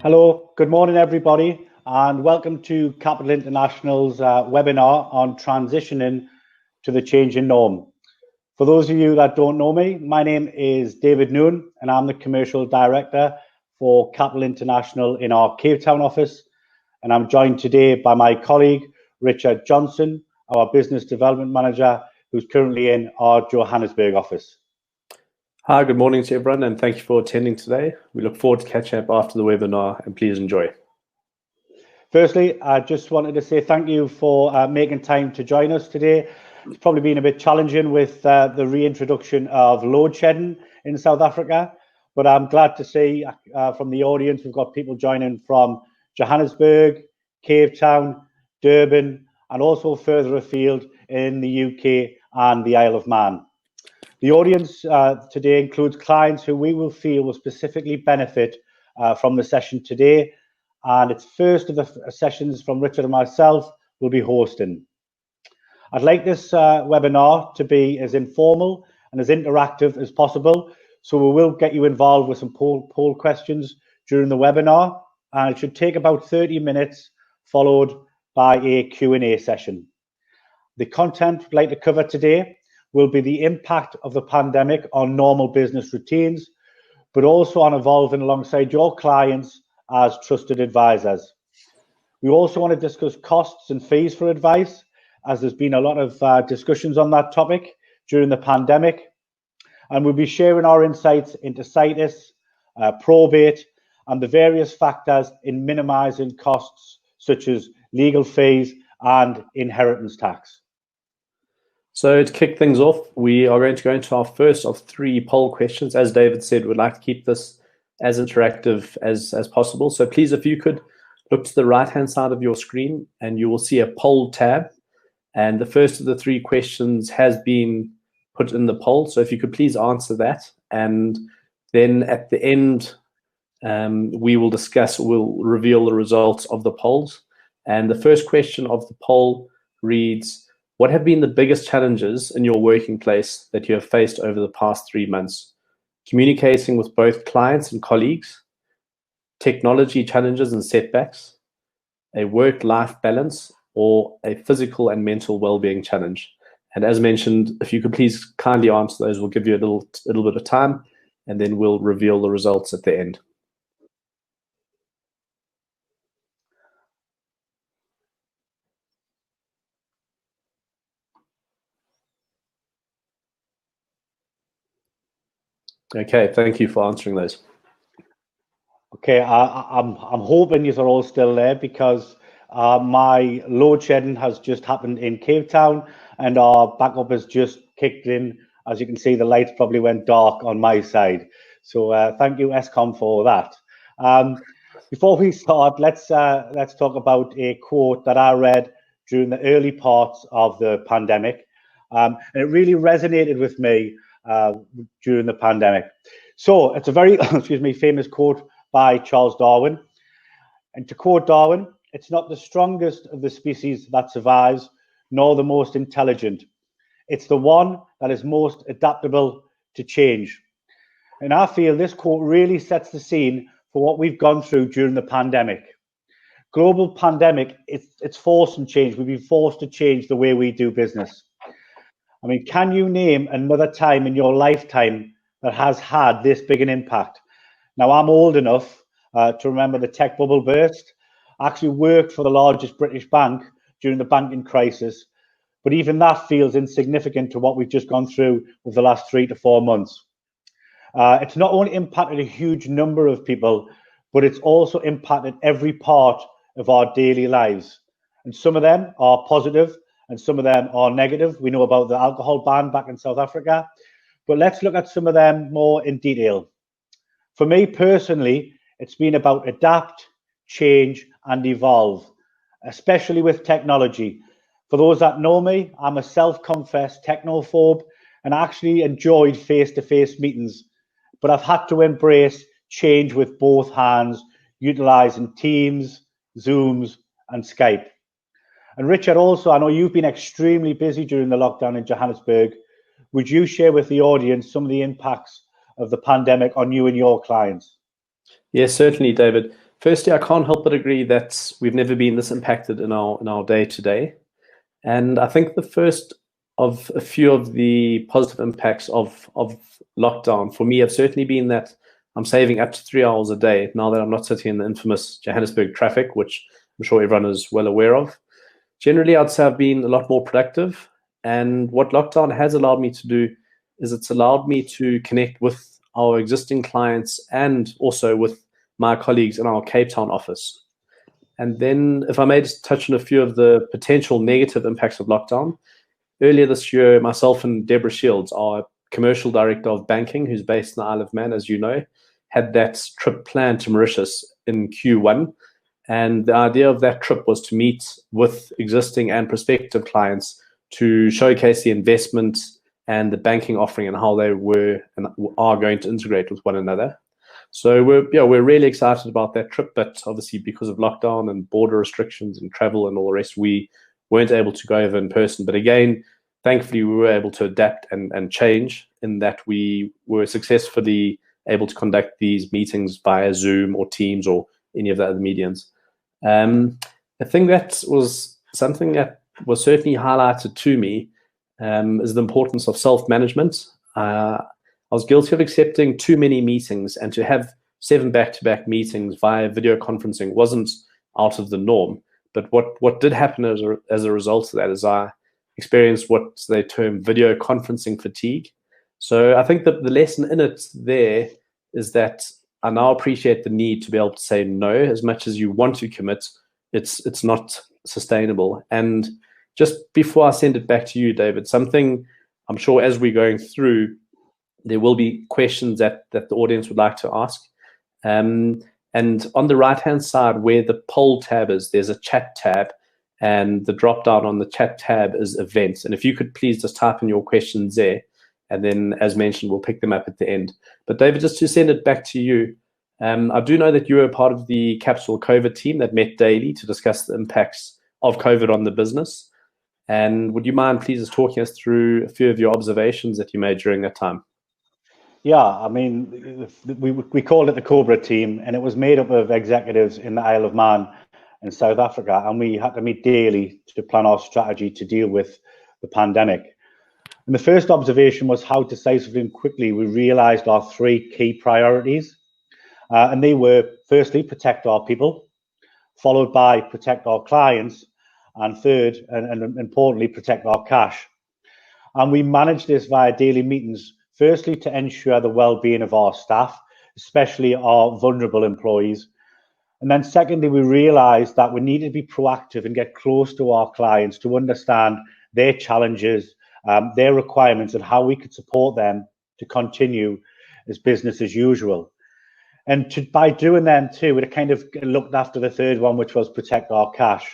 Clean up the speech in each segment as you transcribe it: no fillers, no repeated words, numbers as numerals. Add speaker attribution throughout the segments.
Speaker 1: Hello, good morning everybody, and welcome to Capital International's webinar on transitioning to the changing norm. For those of you that don't know me, my name is David Noon and I'm the Commercial Director for Capital International in our Cape Town office, and I'm joined today by my colleague Richard Johnson, our Business Development Manager, who's currently in our Johannesburg office.
Speaker 2: Hi, good morning to everyone, and thank you for attending today. We look forward to catching up after the webinar, and please enjoy.
Speaker 1: Firstly, I just wanted to say thank you for making time to join us today. It's probably been a bit challenging with the reintroduction of load shedding in South Africa, but I'm glad to see from the audience we've got people joining from Johannesburg, Cape Town, Durban, and also further afield in the UK and the Isle of Man. The audience today includes clients who we will feel will specifically benefit from the session today, and it's first of the sessions from Richard and myself will be hosting. I'd like this webinar to be as informal and as interactive as possible, so we will get you involved with some poll questions during the webinar, and it should take about 30 minutes, followed by a Q&A session. The content we'd like to cover today will be the impact of the pandemic on normal business routines, but also on evolving alongside your clients as trusted advisors. We also want to discuss costs and fees for advice, as there's been a lot of discussions on that topic during the pandemic. And we'll be sharing our insights into situs, probate, and the various factors in minimizing costs such as legal fees and inheritance tax.
Speaker 2: So to kick things off, we are going to go into our first of 3 poll questions. As David said, we'd like to keep this as interactive as possible. So please, if you could look to the right-hand side of your screen and you will see a poll tab. And the first of the 3 questions has been put in the poll. So if you could please answer that. And then at the end, we'll reveal the results of the polls. And the first question of the poll reads, what have been the biggest challenges in your working place that you have faced over the past 3 months? Communicating with both clients and colleagues, technology challenges and setbacks, a work-life balance, or a physical and mental well-being challenge? And as mentioned, if you could please kindly answer those, we'll give you a little bit of time, and then we'll reveal the results at the end. Okay, thank you for answering those.
Speaker 1: Okay, I'm hoping you're all still there, because my load shedding has just happened in Cape Town and our backup has just kicked in. As you can see, the lights probably went dark on my side. So thank you, Eskom, for that. Before we start, let's talk about a quote that I read during the early parts of the pandemic, and it really resonated with me during the pandemic. So it's a very famous quote by Charles Darwin. And to quote Darwin, it's not the strongest of the species that survives, nor the most intelligent. It's the one that is most adaptable to change. And I feel this quote really sets the scene for what we've gone through during the pandemic. Global pandemic, it's forcing change. We've been forced to change the way we do business. I mean, can you name another time in your lifetime that has had this big an impact? Now, I'm old enough to remember the tech bubble burst. I actually worked for the largest British bank during the banking crisis, but even that feels insignificant to what we've just gone through over the last 3 to 4 months. It's not only impacted a huge number of people, but it's also impacted every part of our daily lives. And some of them are positive, and some of them are negative. We know about the alcohol ban back in South Africa, but let's look at some of them more in detail. For me personally, it's been about adapt, change, and evolve, especially with technology. For those that know me, I'm a self-confessed technophobe and I actually enjoyed face-to-face meetings, but I've had to embrace change with both hands, utilizing Teams, Zooms, and Skype. And Richard, also, I know you've been extremely busy during the lockdown in Johannesburg. Would you share with the audience some of the impacts of the pandemic on you and your clients?
Speaker 2: Yes, certainly, David. Firstly, I can't help but agree that we've never been this impacted in our day-to-day. And I think the first of a few of the positive impacts of lockdown for me have certainly been that I'm saving up to 3 hours a day now that I'm not sitting in the infamous Johannesburg traffic, which I'm sure everyone is well aware of. Generally, I'd say I've been a lot more productive. And what lockdown has allowed me to do is it's allowed me to connect with our existing clients and also with my colleagues in our Cape Town office. And then if I may just touch on a few of the potential negative impacts of lockdown. Earlier this year, myself and Deborah Shields, our commercial director of banking, who's based in the Isle of Man, as you know, had that trip planned to Mauritius in Q1. And the idea of that trip was to meet with existing and prospective clients to showcase the investment and the banking offering and how they were and are going to integrate with one another. So we're really excited about that trip, but obviously because of lockdown and border restrictions and travel and all the rest, we weren't able to go over in person. But again, thankfully, we were able to adapt and change in that we were successfully able to conduct these meetings via Zoom or Teams or any of the other mediums. I think that was something that was certainly highlighted to me is the importance of self-management. I was guilty of accepting too many meetings, and to have 7 back-to-back meetings via video conferencing wasn't out of the norm. But what did happen as a result of that is I experienced what they term video conferencing fatigue. So I think that the lesson in it there is that I now appreciate the need to be able to say no. As much as you want to commit, it's not sustainable. And just before I send it back to you, David, something I'm sure as we're going through, there will be questions that the audience would like to ask. And on the right-hand side where the poll tab is, there's a chat tab, and the drop-down on the chat tab is events. And if you could please just type in your questions there, and then, as mentioned, we'll pick them up at the end. But David, just to send it back to you, I do know that you were part of the Capsule COVID team that met daily to discuss the impacts of COVID on the business. And would you mind please just talking us through a few of your observations that you made during that time?
Speaker 1: Yeah, I mean, we called it the Cobra Team, and it was made up of executives in the Isle of Man and South Africa, and we had to meet daily to plan our strategy to deal with the pandemic. And the first observation was how decisively and quickly we realized our 3 key priorities. And they were, firstly, protect our people, followed by protect our clients, and third, and importantly, protect our cash. And we managed this via daily meetings, firstly, to ensure the well-being of our staff, especially our vulnerable employees. And then secondly, we realized that we needed to be proactive and get close to our clients to understand their challenges, their requirements, and how we could support them to continue as business as usual. And by doing them too, it kind of looked after the third one, which was protect our cash.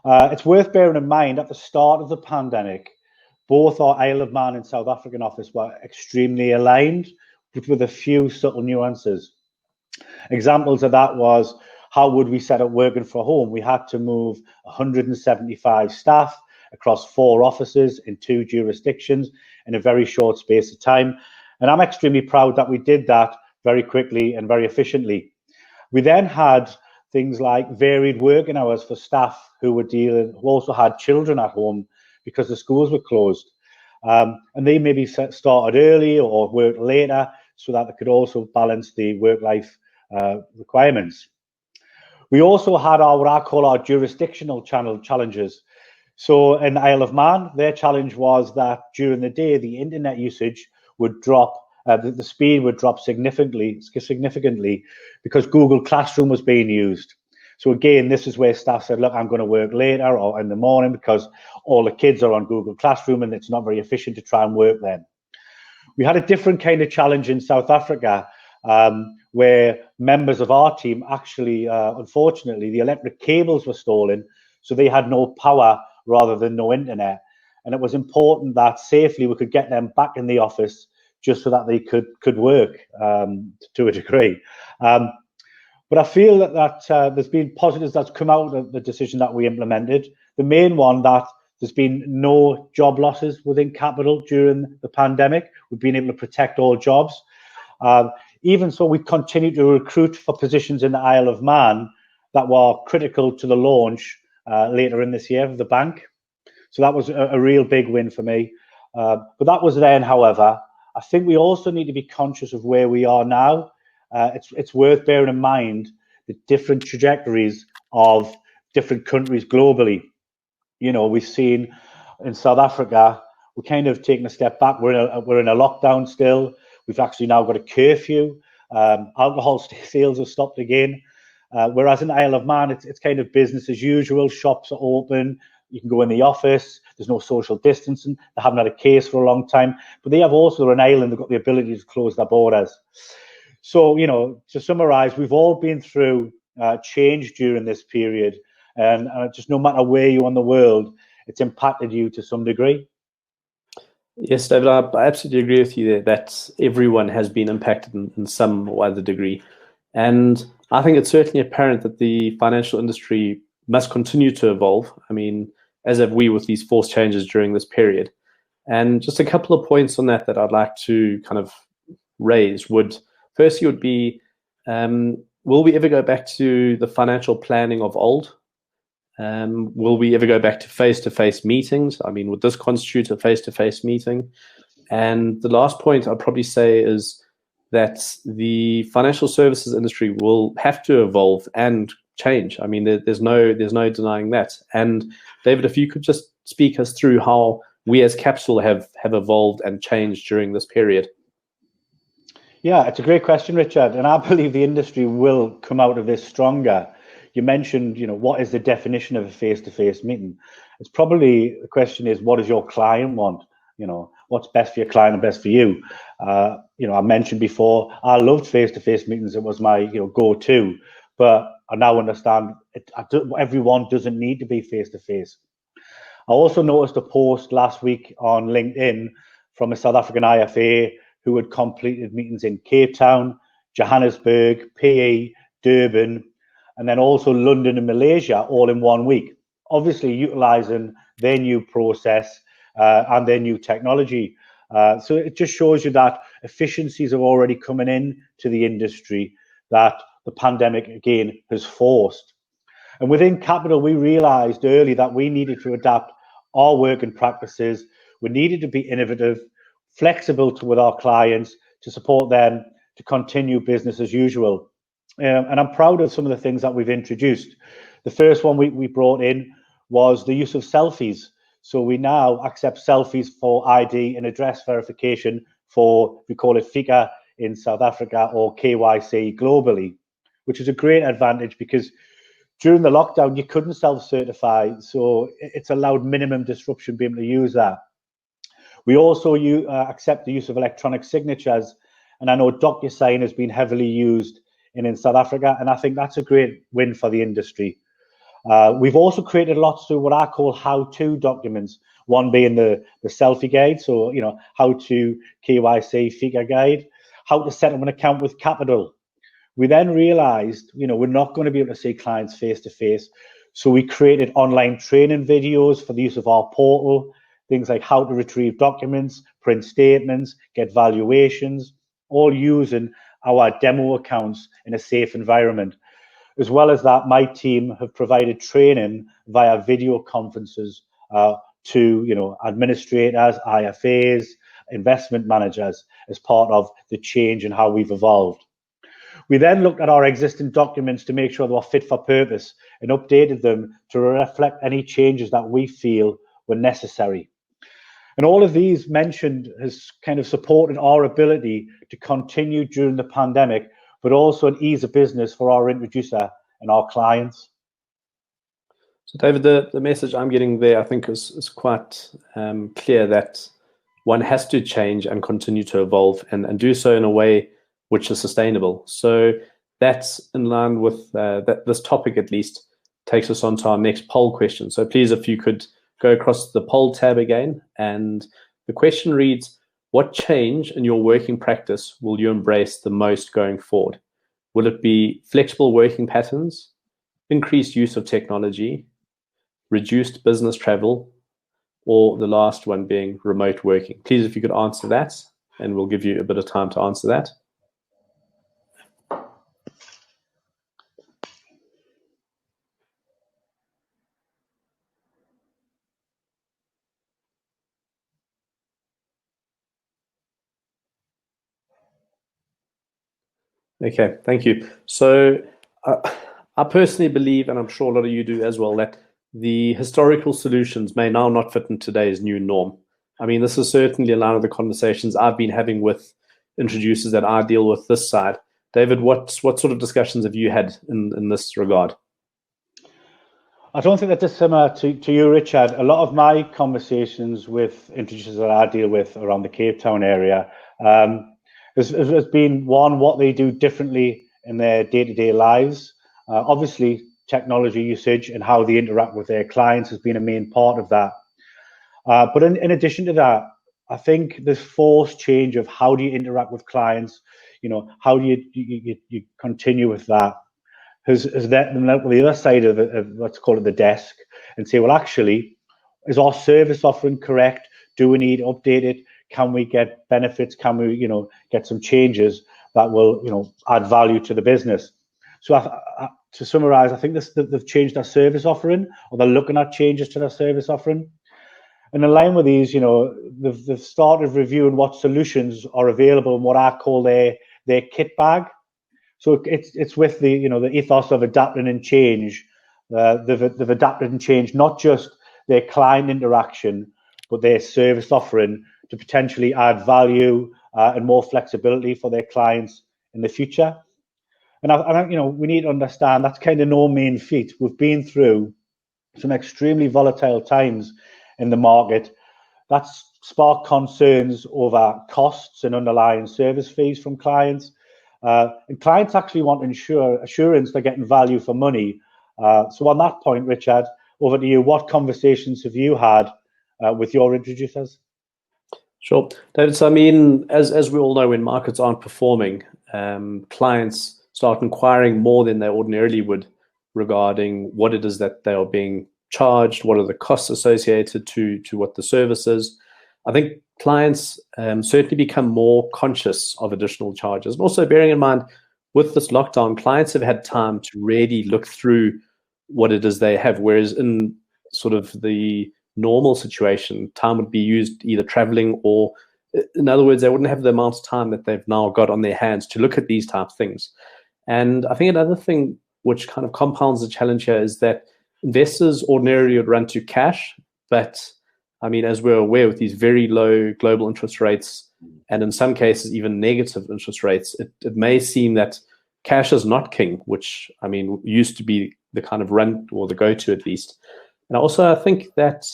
Speaker 1: It's worth bearing in mind at the start of the pandemic, both our Isle of Man and South African office were extremely aligned, but with a few subtle nuances. Examples of that was, how would we set up working from home? We had to move 175 staff across 4 offices in 2 jurisdictions in a very short space of time. And I'm extremely proud that we did that very quickly and very efficiently. We then had things like varied working hours for staff who also had children at home because the schools were closed. And they maybe started early or worked later so that they could also balance the work-life requirements. We also had what I call our jurisdictional challenges. So in the Isle of Man, their challenge was that during the day, the internet usage would drop, the speed would drop significantly because Google Classroom was being used. So again, this is where staff said, look, I'm going to work later or in the morning because all the kids are on Google Classroom and it's not very efficient to try and work then. We had a different kind of challenge in South Africa where members of our team actually, unfortunately, the electric cables were stolen, so they had no power rather than no internet. And it was important that safely we could get them back in the office just so that they could work to a degree. But I feel that there's been positives that's come out of the decision that we implemented. The main one, that there's been no job losses within Capital during the pandemic. We've been able to protect all jobs. even so, we continued to recruit for positions in the Isle of Man that were critical to the launch later in this year of the bank. So that was a real big win for me. But that was then, however. I think we also need to be conscious of where we are now. It's worth bearing in mind the different trajectories of different countries globally. You know, we've seen in South Africa, we're kind of taking a step back. We're in a lockdown still. We've actually now got a curfew. Alcohol sales have stopped again. Whereas in the Isle of Man, it's kind of business as usual. Shops are open. You can go in the office. There's no social distancing. They haven't had a case for a long time. But they have also, they're an island. They've got the ability to close their borders. So, you know, to summarize, we've all been through change during this period. And just no matter where you are in the world, it's impacted you to some degree.
Speaker 2: Yes, David, I absolutely agree with you there that everyone has been impacted in some or other degree. And I think it's certainly apparent that the financial industry must continue to evolve. I mean, as have we with these forced changes during this period. And just a couple of points on that I'd like to kind of raise firstly would be, will we ever go back to the financial planning of old? Will we ever go back to face-to-face meetings? I mean, would this constitute a face-to-face meeting? And the last point I'd probably say is that the financial services industry will have to evolve and change. I mean, there's no denying that. And David, if you could just speak us through how we as Capital have evolved and changed during this period.
Speaker 1: Yeah, it's a great question, Richard. And I believe the industry will come out of this stronger. You mentioned, you know, what is the definition of a face-to-face meeting? It's probably, the question is, what does your client want? You know, what's best for your client and best for you? You know, I mentioned before, I loved face-to-face meetings. It was my, you know, go-to. But I now understand everyone doesn't need to be face-to-face. I also noticed a post last week on LinkedIn from a South African IFA who had completed meetings in Cape Town, Johannesburg, PE, Durban, and then also London and Malaysia all in 1 week, obviously utilizing their new process and their new technology. So it just shows you that efficiencies are already coming in to the industry that the pandemic again has forced. And within Capital, we realized early that we needed to adapt our working practices. We needed to be innovative, flexible with our clients to support them to continue business as usual. And I'm proud of some of the things that we've introduced. The first one we brought in was the use of selfies. So we now accept selfies for ID and address verification for, we call it FICA in South Africa or KYC globally, which is a great advantage because during the lockdown, you couldn't self-certify. So it's allowed minimum disruption being able to use that. We also accept the use of electronic signatures. And I know DocuSign has been heavily used in South Africa, and I think that's a great win for the industry. We've also created lots of what I call how-to documents, one being the selfie guide, so, you know, how to KYC figure guide, how to set up an account with Capital. We then realized, you know, we're not going to be able to see clients face-to-face, so we created online training videos for the use of our portal, things like how to retrieve documents, print statements, get valuations, all using our demo accounts in a safe environment. As well as that, my team have provided training via video conferences to, you know, administrators, IFAs, investment managers as part of the change in how we've evolved. We then looked at our existing documents to make sure they were fit for purpose and updated them to reflect any changes that we feel were necessary. And all of these mentioned has kind of supported our ability to continue during the pandemic, but also an ease of business for our introducer and our clients.
Speaker 2: So David, the message I'm getting there, I think is quite clear that one has to change and continue to evolve and do so in a way which is sustainable. So that's in line with this topic, at least, takes us on to our next poll question. So please, if you could go across the poll tab again. And the question reads, what change in your working practice will you embrace the most going forward? Will it be flexible working patterns, increased use of technology, reduced business travel, or the last one being remote working? Please, if you could answer that, and we'll give you a bit of time to answer that. Okay, thank you. So I personally believe, and I'm sure a lot of you do as well, that the historical solutions may now not fit in today's new norm. I mean, this is certainly a lot of the conversations I've been having with introducers that I deal with this side. David, what sort of discussions have you had in this regard?
Speaker 1: I don't think that dissimilar to you, Richard. A lot of my conversations with introducers that I deal with around the Cape Town area has been one, what they do differently in their day-to-day lives. Obviously, technology usage and how they interact with their clients has been a main part of that. But in addition to that, I think this forced change of how do you interact with clients, how do you continue with that, has that the other side of it, of let's call it the desk, and say, well, actually, is our service offering correct? Do we need to update it? Can we get benefits? Can we, get some changes that will, add value to the business? So to summarize, I think they've changed their service offering, or they're looking at changes to their service offering. And in line with these, they've started reviewing what solutions are available and what I call their kit bag. So it's with the the ethos of adapting and change. They've adapted and changed not just their client interaction, but their service offering to potentially add value and more flexibility for their clients in the future. And I we need to understand that's kind of no mean feat. We've been through some extremely volatile times in the market. That's sparked concerns over costs and underlying service fees from clients. And clients actually want assurance they're getting value for money. So on that point, Richard, over to you. What conversations have you had with your introducers?
Speaker 2: Sure, David. So I mean, as we all know, when markets aren't performing, clients start inquiring more than they ordinarily would regarding what it is that they are being charged, what are the costs associated to what the service is. I think clients certainly become more conscious of additional charges. And also bearing in mind, with this lockdown, clients have had time to really look through what it is they have, whereas in sort of the normal situation, time would be used either traveling or, in other words, they wouldn't have the amount of time that they've now got on their hands to look at these type of things. And I think another thing which kind of compounds the challenge here is that investors ordinarily would run to cash, but I mean, as we're aware, with these very low global interest rates, and in some cases even negative interest rates, it may seem that cash is not king, which I mean used to be the kind of run or the go-to at least. And also, I think that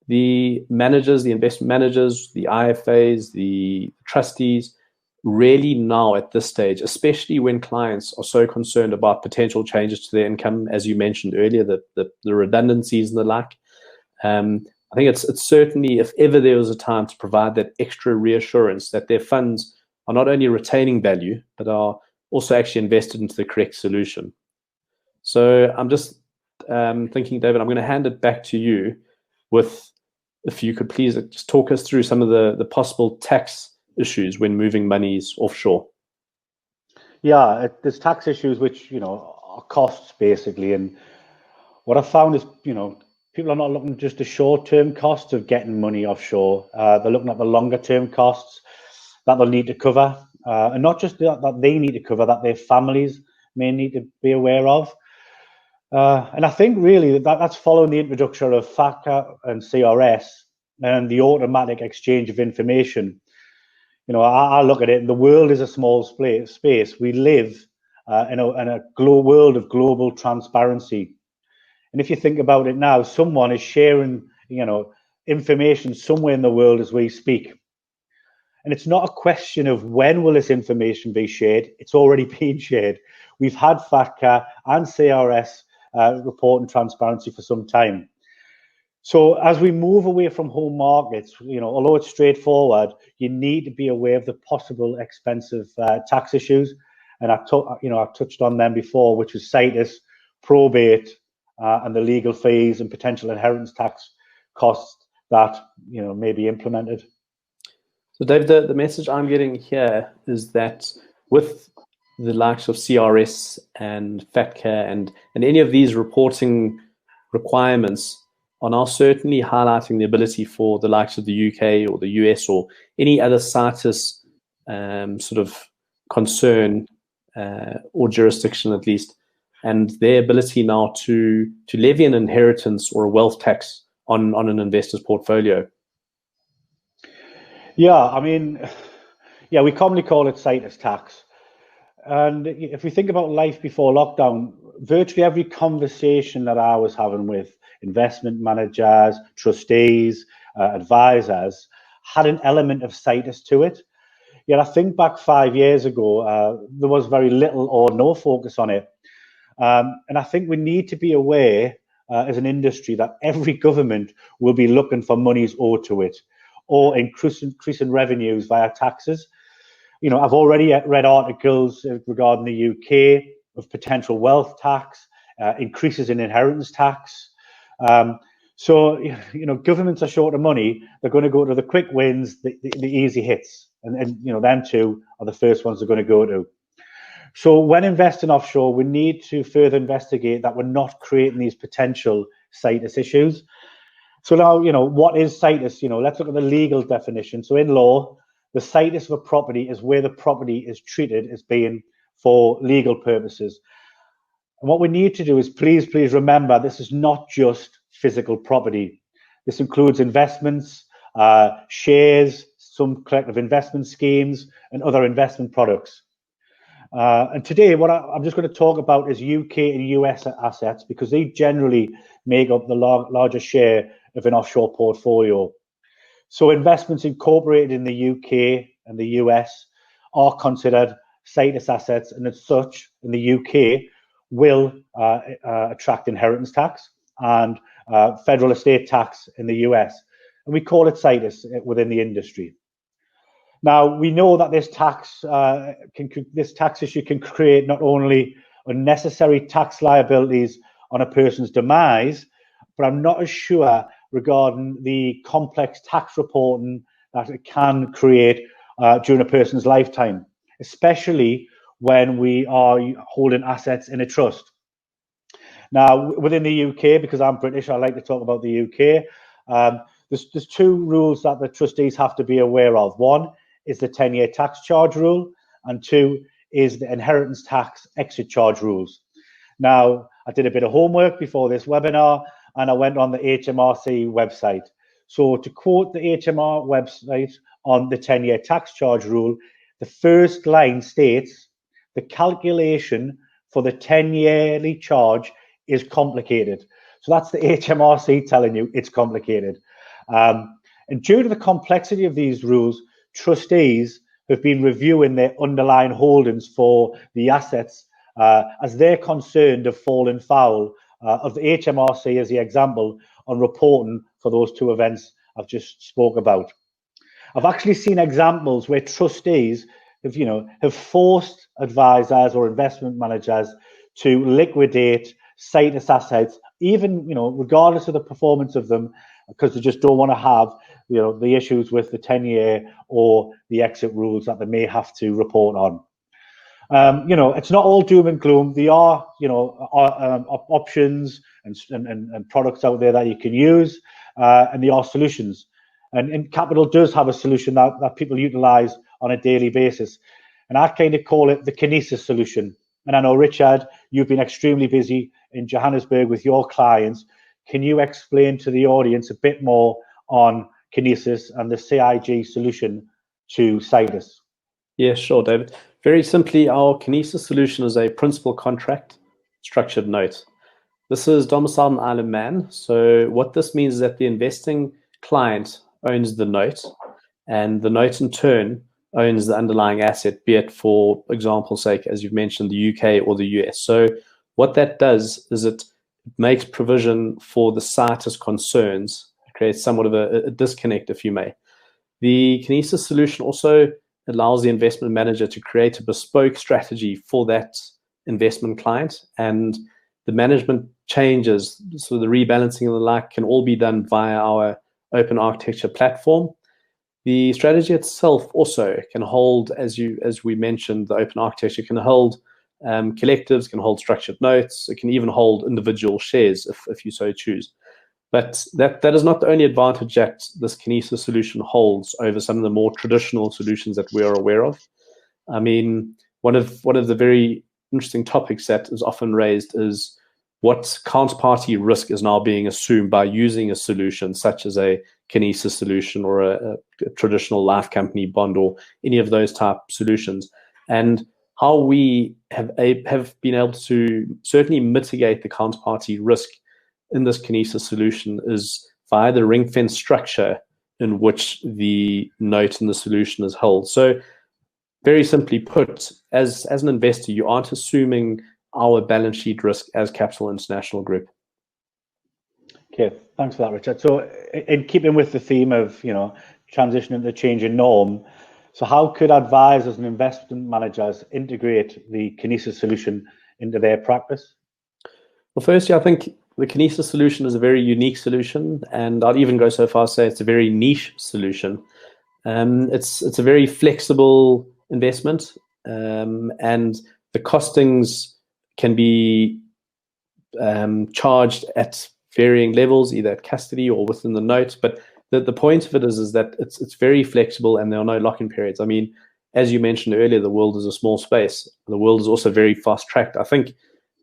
Speaker 2: the managers, the investment managers, the IFAs, the trustees, really now at this stage, especially when clients are so concerned about potential changes to their income, as you mentioned earlier, the redundancies and the like. I think it's certainly, if ever there was a time to provide that extra reassurance that their funds are not only retaining value, but are also actually invested into the correct solution. So I'm just thinking, David, I'm going to hand it back to you with, if you could please just talk us through some of the possible tax issues when moving monies offshore.
Speaker 1: Yeah, there's tax issues which, are costs basically. And what I found is, people are not looking at just the short-term costs of getting money offshore. They're looking at the longer-term costs that they'll need to cover. And not just that they need to cover, that their families may need to be aware of. And I think really that's following the introduction of FATCA and CRS and the automatic exchange of information. I look at it, the world is a small space. We live in a world of global transparency. And if you think about it now, someone is sharing, information somewhere in the world as we speak. And it's not a question of when will this information be shared. It's already been shared. We've had FATCA and CRS reporting transparency for some time. So as we move away from home markets, although it's straightforward, you need to be aware of the possible expensive tax issues. And I've touched on them before, which is situs, probate, and the legal fees and potential inheritance tax costs that may be implemented.
Speaker 2: So, David, the message I'm getting here is that with the likes of CRS and FATCA and any of these reporting requirements are now certainly highlighting the ability for the likes of the UK or the US or any other situs sort of concern or jurisdiction at least, and their ability now to levy an inheritance or a wealth tax on an investor's portfolio.
Speaker 1: Yeah, I mean, yeah, we commonly call it situs tax. And if we think about life before lockdown, virtually every conversation that I was having with investment managers, trustees, advisors had an element of situs to it. Yet I think back 5 years ago, there was very little or no focus on it. And I think we need to be aware as an industry that every government will be looking for monies owed to it or increasing revenues via taxes. You know, I've already read articles regarding the UK of potential wealth tax, increases in inheritance tax. So, you know, governments are short of money. They're going to go to the quick wins, the easy hits. And, you know, them two are the first ones they're going to go to. So when investing offshore, we need to further investigate that we're not creating these potential situs issues. So now, you know, what is situs? You know, let's look at the legal definition. So in law, the situs of a property is where the property is treated as being for legal purposes. And what we need to do is please remember this is not just physical property. This includes investments, shares, some collective investment schemes, and other investment products. And today, what I'm just going to talk about is UK and US assets because they generally make up the largest share of an offshore portfolio. So investments incorporated in the UK and the US are considered situs assets, and as such, in the UK, will attract inheritance tax and federal estate tax in the US. And we call it situs within the industry. Now, we know that this tax issue can create not only unnecessary tax liabilities on a person's demise, but I'm not as sure regarding the complex tax reporting that it can create during a person's lifetime, especially when we are holding assets in a trust. Now, within the UK, because I'm British, I like to talk about the UK. There's two rules that the trustees have to be aware of. One is the 10-year tax charge rule, and two is the inheritance tax exit charge rules. Now, I did a bit of homework before this webinar, and I went on the HMRC website. So to quote the HMR website on the 10-year tax charge rule, the first line states, the calculation for the 10-yearly charge is complicated. So that's the HMRC telling you it's complicated. And due to the complexity of these rules, trustees have been reviewing their underlying holdings for the assets as they're concerned of falling foul of the HMRC as the example on reporting for those two events I've just spoke about. I've actually seen examples where trustees have forced advisors or investment managers to liquidate situs assets, even regardless of the performance of them, because they just don't want to have the issues with the 10-year or the exit rules that they may have to report on. It's not all doom and gloom. There are options and products out there that you can use, and there are solutions. And Capital does have a solution that people utilize on a daily basis. And I kind of call it the kinesis solution. And I know, Richard, you've been extremely busy in Johannesburg with your clients. Can you explain to the audience a bit more on kinesis and the CIG solution to situs?
Speaker 2: Yeah, sure, David. Very simply, our kinesis solution is a principal contract structured note. This is domiciled in Isle of Man. So what this means is that the investing client owns the note, and the note in turn owns the underlying asset, be it, for example's sake, as you've mentioned, the UK or the US. So what that does is it makes provision for the situs concerns. It creates somewhat of a disconnect, if you may. The kinesis solution also allows the investment manager to create a bespoke strategy for that investment client, and the management changes, so the rebalancing and the like, can all be done via our open architecture platform. The strategy itself also can hold, as we mentioned, the open architecture can hold collectives, can hold structured notes, it can even hold individual shares if you so choose. But that is not the only advantage that this kinesis solution holds over some of the more traditional solutions that we are aware of. I mean, one of the very interesting topics that is often raised is what counterparty risk is now being assumed by using a solution such as a Kinesis solution or a traditional life company bond or any of those type solutions, and how we have been able to certainly mitigate the counterparty risk in this Kinesis solution is via the ring fence structure in which the note in the solution is held. So very simply put, as an investor, you aren't assuming our balance sheet risk as Capital International Group.
Speaker 1: Okay, thanks for that, Richard. So in keeping with the theme of, transitioning to changing norm, so how could advisors and investment managers integrate the Kinesis solution into their practice?
Speaker 2: Well, firstly, I think the Kinesis solution is a very unique solution, and I'd even go so far as to say it's a very niche solution. It's a very flexible investment, and the costings can be charged at varying levels, either at custody or within the note. But the point of it is that it's very flexible and there are no lock-in periods. I mean, as you mentioned earlier, the world is a small space. The world is also very fast-tracked. I think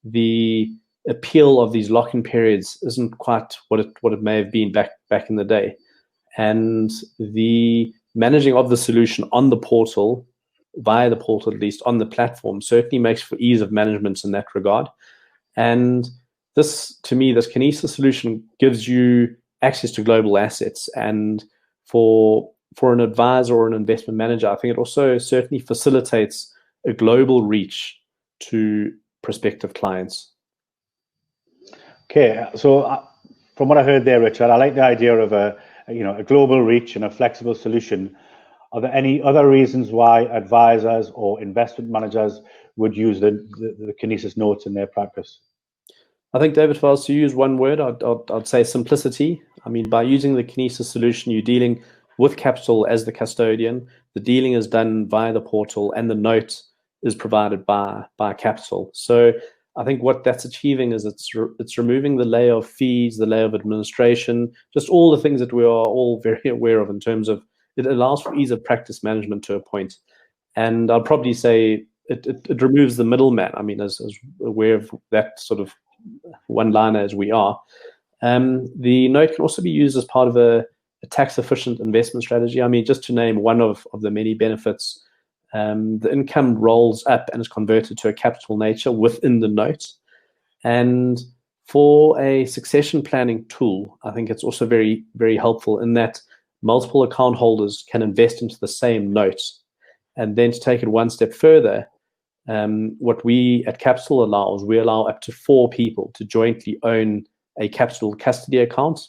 Speaker 2: the appeal of these lock-in periods isn't quite what it may have been back in the day. And the managing of the solution on the portal, via the portal at least, on the platform, certainly makes for ease of management in that regard. And this, to me, this Kinesis solution gives you access to global assets. And for an advisor or an investment manager, I think it also certainly facilitates a global reach to prospective clients.
Speaker 1: Okay, so from what I heard there, Richard, I like the idea of a global reach and a flexible solution. Are there any other reasons why advisors or investment managers would use the Kinesis notes in their practice?
Speaker 2: I think, David, if I was to use one word, I'd say simplicity. I mean, by using the Kinesis solution, you're dealing with Capital as the custodian. The dealing is done via the portal, and the note is provided by Capital. So I think what that's achieving is it's removing the layer of fees, the layer of administration, just all the things that we are all very aware of in terms of it allows for ease of practice management to a point. And I'll probably say it removes the middleman. I mean, as aware of that sort of one-liner as we are. The note can also be used as part of a tax-efficient investment strategy. I mean, just to name one of the many benefits, the income rolls up and is converted to a capital nature within the note. And for a succession planning tool, I think it's also very, very helpful in that multiple account holders can invest into the same note. And then to take it one step further, what we at Capital allows, we allow up to 4 people to jointly own a Capital custody account,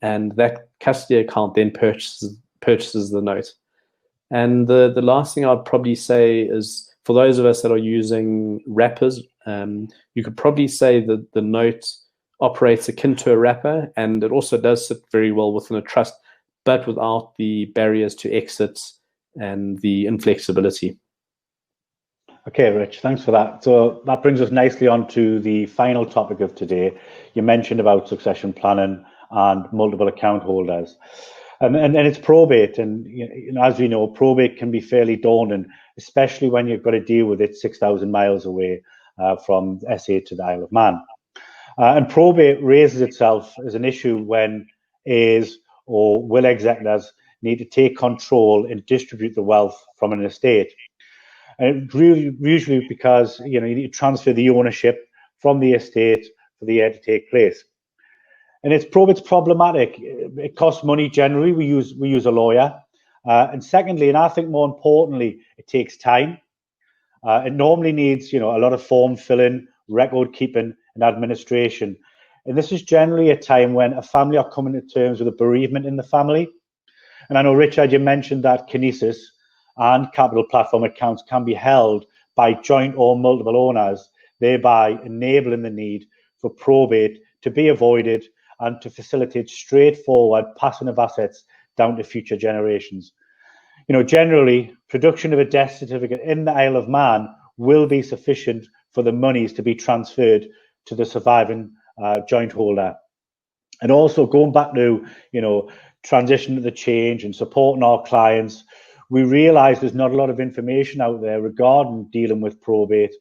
Speaker 2: and that custody account then purchases the note. And the last thing I'd probably say is, for those of us that are using wrappers, you could probably say that the note operates akin to a wrapper, and it also does sit very well within a trust, but without the barriers to exit and the inflexibility.
Speaker 1: Okay, Rich, thanks for that. So that brings us nicely on to the final topic of today. You mentioned about succession planning and multiple account holders. And it's probate. And as we know, probate can be fairly daunting, especially when you've got to deal with it 6,000 miles away from SA to the Isle of Man. And probate raises itself as an issue when heirs or will executors need to take control and distribute the wealth from an estate. And usually because you need to transfer the ownership from the estate for the heir to take place. And probate's problematic. It costs money generally. We use a lawyer. And secondly, and I think more importantly, it takes time. It normally needs a lot of form filling, record keeping, and administration. And this is generally a time when a family are coming to terms with a bereavement in the family. And I know, Richard, you mentioned that Kinesis and Capital Platform accounts can be held by joint or multiple owners, thereby enabling the need for probate to be avoided and to facilitate straightforward passing of assets down to future generations. Generally, production of a death certificate in the Isle of Man will be sufficient for the monies to be transferred to the surviving joint holder. And also going back to, transition to the change and supporting our clients, we realize there's not a lot of information out there regarding dealing with probate.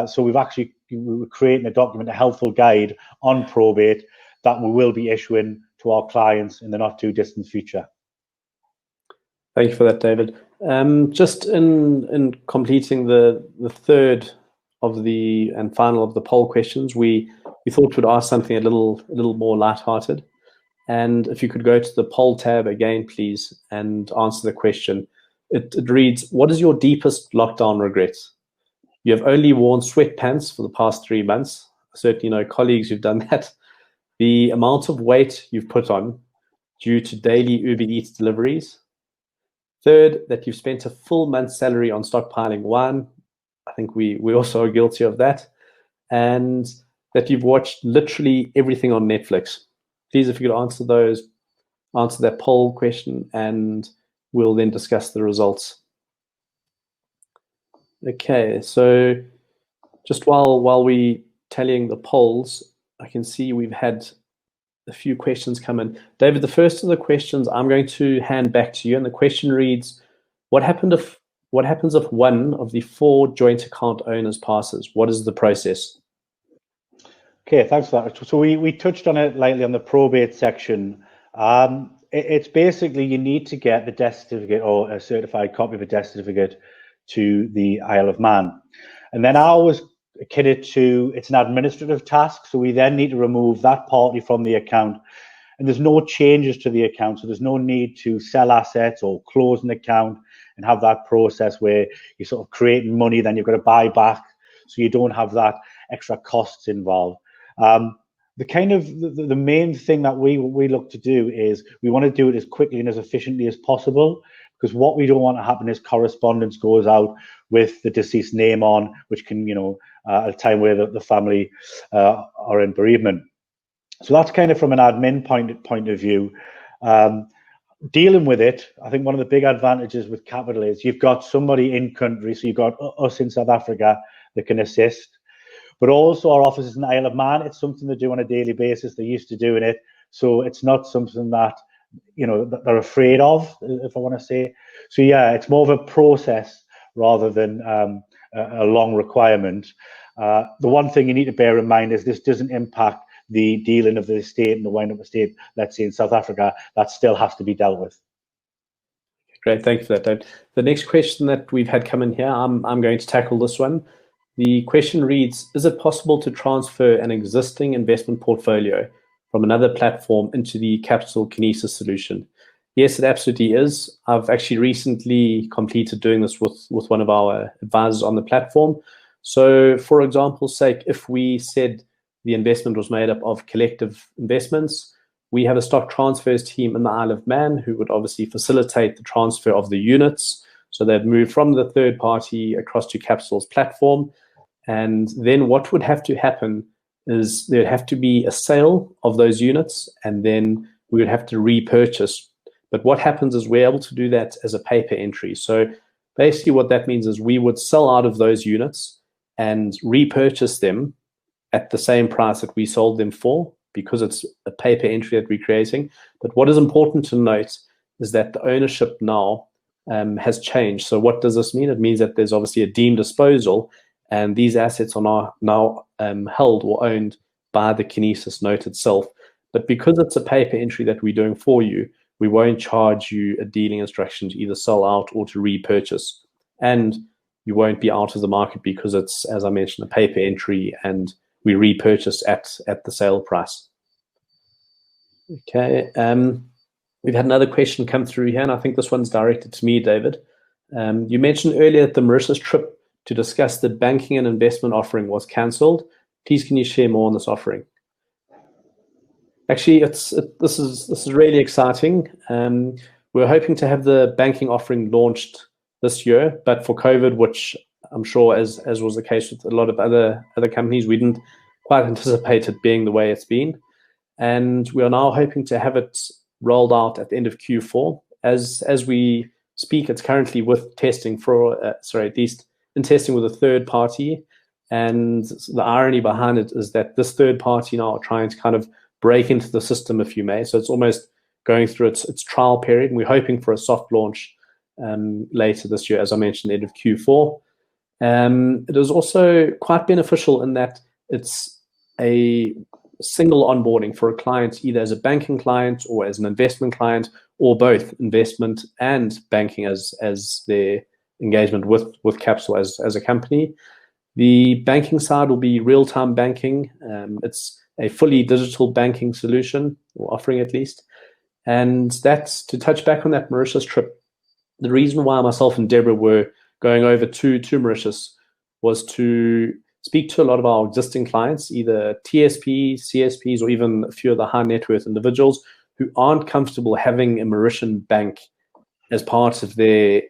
Speaker 1: So we're creating a document, a helpful guide on probate that we will be issuing to our clients in the not too distant future.
Speaker 2: Thank you for that, David. Just in completing the third of the and final of the poll questions, we thought we'd ask something a little more lighthearted. And if you could go to the poll tab again, please, and answer the question. It reads, what is your deepest lockdown regret? You have only worn sweatpants for the past 3 months. I certainly know colleagues who've done that. The amount of weight you've put on due to daily Uber Eats deliveries. Third, that you've spent a full month's salary on stockpiling wine. I think we also are guilty of that. And that you've watched literally everything on Netflix. Please, if you could answer that poll question, and we'll then discuss the results. Okay, so just while we tallying the polls, I can see we've had a few questions come in. David, the first of the questions I'm going to hand back to you, and the question reads, what happens if one of the 4 joint account owners passes? What is the process?
Speaker 1: Okay, thanks for that. So we touched on it lightly on the probate section. It's basically you need to get the death certificate or a certified copy of a death certificate to the Isle of Man. And then I always kid it to, it's an administrative task. So we then need to remove that party from the account. And there's no changes to the account. So there's no need to sell assets or close an account and have that process where you're sort of creating money, then you've got to buy back. So you don't have that extra costs involved. The main thing that we look to do is we want to do it as quickly and as efficiently as possible, because what we don't want to happen is correspondence goes out with the deceased name on, which can, at a time where the family are in bereavement. So that's kind of from an admin point of view. Dealing with it, I think one of the big advantages with Capital is you've got somebody in country, so you've got us in South Africa that can assist. But also our office is in Isle of Man. It's something they do on a daily basis. They're used to doing it. So it's not something that, that they're afraid of, if I want to say. So yeah, it's more of a process rather than a long requirement. The one thing you need to bear in mind is this doesn't impact the dealing of the estate and the wind-up estate, let's say in South Africa. That still has to be dealt with.
Speaker 2: Great, thank you for that, Dave. The next question that we've had come in here, I'm going to tackle this one. The question reads, is it possible to transfer an existing investment portfolio from another platform into the Capital Kinesis solution? Yes, it absolutely is. I've actually recently completed doing this with one of our advisors on the platform. So for example's sake, if we said the investment was made up of collective investments, we have a stock transfers team in the Isle of Man who would obviously facilitate the transfer of the units. So they'd move from the third party across to Capital's platform. And then what would have to happen is there'd have to be a sale of those units, and then we would have to repurchase. But what happens is we're able to do that as a paper entry. So basically what that means is we would sell out of those units and repurchase them at the same price that we sold them for, because it's a paper entry that we're creating. But what is important to note is that the ownership now has changed. So what does this mean? It means that there's obviously a deemed disposal, and these assets are now held or owned by the Kinesis note itself. But because it's a paper entry that we're doing for you, we won't charge you a dealing instruction to either sell out or to repurchase. And you won't be out of the market because it's, as I mentioned, a paper entry, and we repurchase at the sale price. Okay. We've had another question come through here, and I think this one's directed to me, David. You mentioned earlier that the Mauritius trip to discuss the banking and investment offering was cancelled. Please, can you share more on this offering? Actually, this is really exciting. We're hoping to have the banking offering launched this year, but for COVID, which I'm sure, as was the case with a lot of other companies, we didn't quite anticipate it being the way it's been. And we are now hoping to have it rolled out at the end of Q4. As we speak, it's currently with testing for, at least in testing with a third party. And the irony behind it is that this third party now are trying to kind of break into the system, if you may. So it's almost going through its trial period, and we're hoping for a soft launch later this year, as I mentioned, end of Q4. It is also quite beneficial in that it's a single onboarding for a client, either as a banking client or as an investment client, or both investment and banking as their engagement with Capsule as a company. The banking side will be real-time banking. It's a fully digital banking solution, or offering at least. And that's to touch back on that Mauritius trip. The reason why myself and Deborah were going over to Mauritius was to speak to a lot of our existing clients, either TSPs, CSPs, or even a few of the high net worth individuals who aren't comfortable having a Mauritian bank as part of their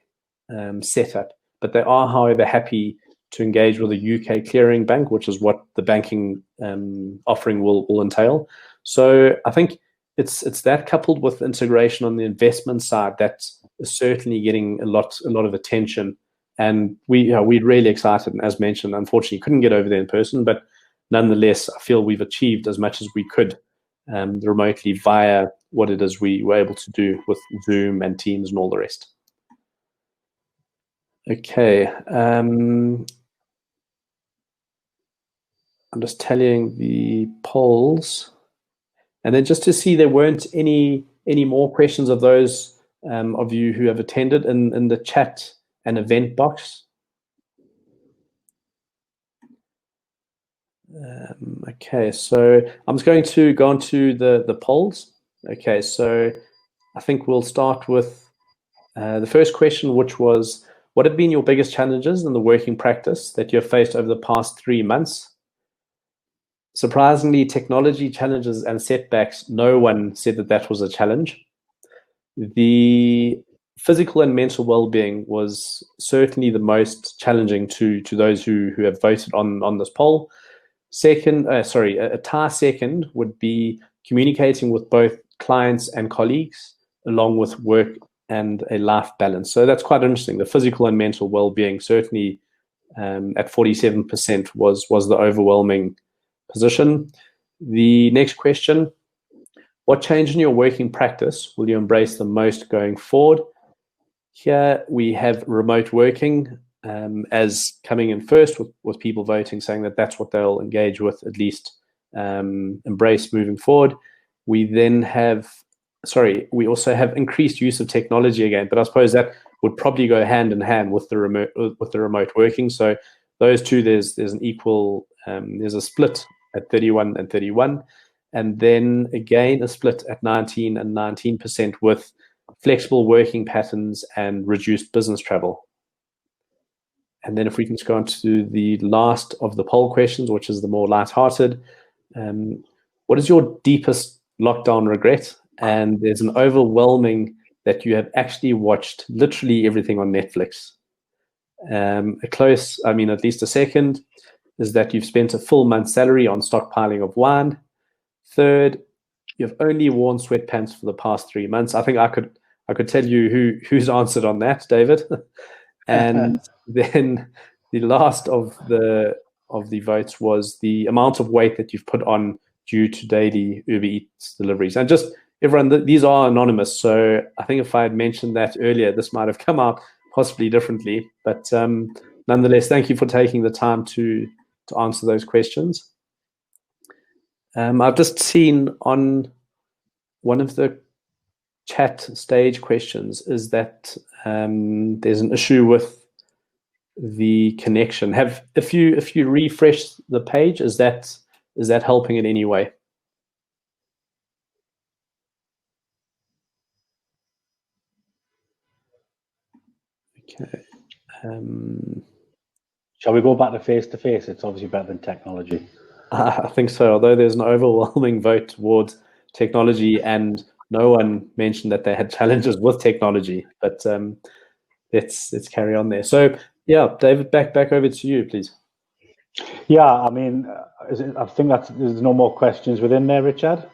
Speaker 2: setup. But they are, however, happy to engage with a UK clearing bank, which is what the banking offering will entail. So I think it's that, coupled with integration on the investment side, that is certainly getting a lot of attention. And we're really excited. And as mentioned, unfortunately, couldn't get over there in person, but nonetheless, I feel we've achieved as much as we could remotely via what it is we were able to do with Zoom and Teams and all the rest. Okay. I'm just tallying the polls. And then just to see there weren't any more questions of those of you who have attended in the chat and event box. Okay, so I'm just going to go on to the polls. Okay, so I think we'll start with the first question, which was, what have been your biggest challenges in the working practice that you have faced over the past 3 months? Surprisingly, technology challenges and setbacks, no one said that was a challenge. The physical and mental well-being was certainly the most challenging to those who have voted on this poll. Second, a tie second would be communicating with both clients and colleagues, along with work and a life balance. So that's quite interesting. The physical and mental well-being certainly at 47% was the overwhelming position. The next question, what change in your working practice will you embrace the most going forward? Here we have remote working as coming in first, with people voting saying that that's what they'll engage with, at least embrace moving forward. We then have, we also have increased use of technology again, but I suppose that would probably go hand in hand with the remote working. So those two, there's an equal, there's a split at 31 and 31, and then again a split at 19 and 19% with flexible working patterns and reduced business travel. And then if we can just go on to the last of the poll questions, which is the more lighthearted. What is your deepest lockdown regret? And there's an overwhelming that you have actually watched literally everything on Netflix. A close, at least a second, is that you've spent a full month's salary on stockpiling of wine. Third, you've only worn sweatpants for the past 3 months. I think I could tell you who's answered on that, David. And then the last of the votes was the amount of weight that you've put on due to daily Uber Eats deliveries. And just everyone, these are anonymous. So I think if I had mentioned that earlier, this might have come out possibly differently. But nonetheless, thank you for taking the time to answer those questions. I've just seen on one of the chat stage questions is that there's an issue with the connection. If you refresh the page, is that helping in any way? Okay.
Speaker 1: Shall we go back to face-to-face? It's obviously better than technology.
Speaker 2: I think so, although there's an overwhelming vote towards technology, and no one mentioned that they had challenges with technology. But let's carry on there. So yeah, David, back over to you, please.
Speaker 1: Yeah, I think there's no more questions within there, Richard.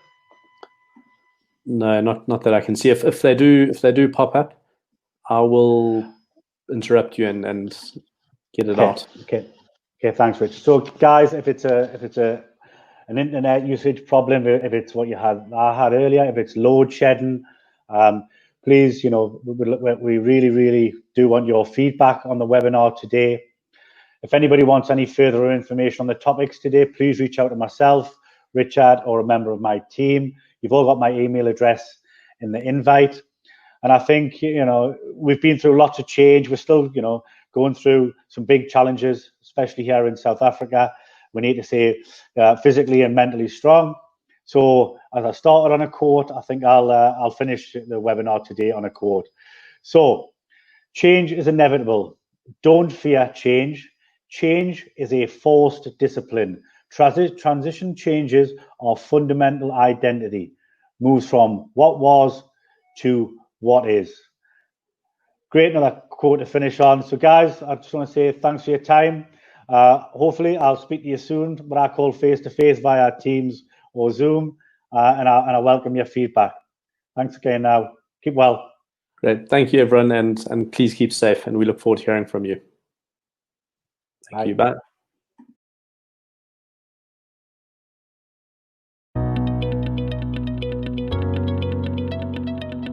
Speaker 2: No, not that I can see. If they do pop up, I will interrupt you and get it out.
Speaker 1: Okay, thanks, Rich. So guys, if it's an internet usage problem, if it's what I had earlier, if it's load shedding, please, we really, really do want your feedback on the webinar today. If anybody wants any further information on the topics today, please reach out to myself, Richard, or a member of my team. You've all got my email address in the invite. And I think, we've been through lots of change. We're still, going through some big challenges, especially here in South Africa. We need to stay physically and mentally strong. So as I started on a quote, I think I'll finish the webinar today on a quote. So change is inevitable. Don't fear change. Change is a forced discipline. Transition changes our fundamental identity, moves from what was to what is. Great, another quote to finish on. So guys, I just want to say thanks for your time. Hopefully I'll speak to you soon, what I call face-to-face via Teams or Zoom, and I welcome your feedback. Thanks again now. Keep well.
Speaker 2: Great. Thank you, everyone, and please keep safe, and we look forward to hearing from you. Thank you. Bye.